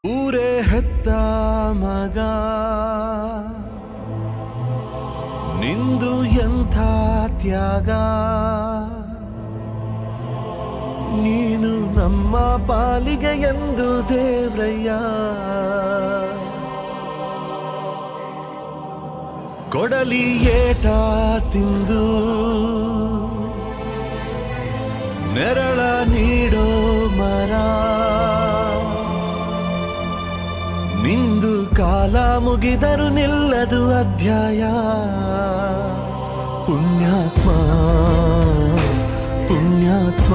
ಊರೇ ಹೆತ್ತ ಮಗ ನಿಂದು ಎಂಥ ತ್ಯಾಗ, ನೀನು ನಮ್ಮ ಪಾಲಿಗೆ ಎಂದು ದೇವ್ರಯ್ಯ. ಕೊಡಲಿ ಏಟ ತಿಂದು ನೆರಳ ನೀಡೋ ಮರ, ನಿಂದು ಕಾಲ ಮುಗಿದರು ನಿಲ್ಲದು ಅಧ್ಯಾಯ. ಪುಣ್ಯಾತ್ಮ ಪುಣ್ಯಾತ್ಮ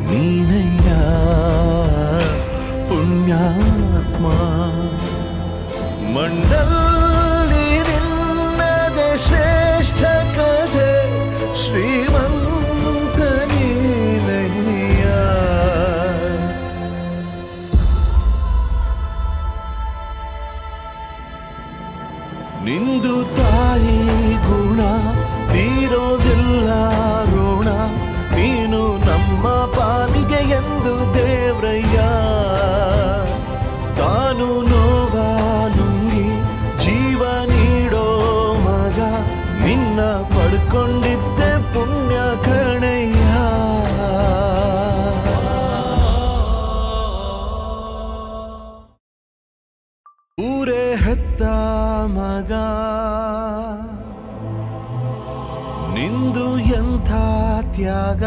ನೀನಯ್ಯ ಪುಣ್ಯಾತ್ಮ. ಮಂಡಲ್ಲಿ ನಿನ್ನದೆ ಶ್ರೇಷ್ಠ ಕಥೆ, ಶ್ರೀಮಂತ ನೀನಯ್ಯ. ನಿಂದು ತಾಯಿ ಗುಣ ತೀರೋದಿಲ್ಲ ಋಣ, ನೀನು ನಮ್ಮ ಪಾಲಿಗೆ ಎಂದು ದೇವ್ರಯ್ಯ. ತಾನು ನೋವ ನುಂಗಿ ಜೀವ ನೀಡೋ ಮಗ, ನಿನ್ನ ಪಡ್ಕೊಂಡಿದ್ದೆ ಪುಣ್ಯ ಕಣಯ್ಯ. ಊರೇ ಹೆತ್ತ ಮಗ ನಿಂದು ಎಂಥ ತ್ಯಾಗ,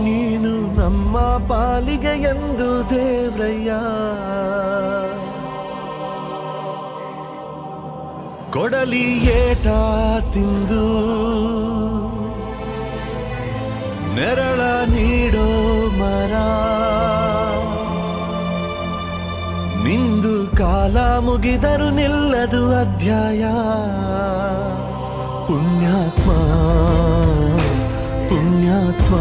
ನೀನು ನಮ್ಮ ಪಾಲಿಗೆ ಎಂದು ದೇವ್ರಯ್ಯ. ಕೊಡಲಿ ಏಟ ತಿಂದು ನೆರಳ ನೀಡೋ ಮರ, ನಿಂದು ಕಾಲ ಮುಗಿದರು ನಿಲ್ಲದು ಅಧ್ಯಾಯ. ಪುಣ್ಯಾತ್ಮ ಪುಣ್ಯಾತ್ಮ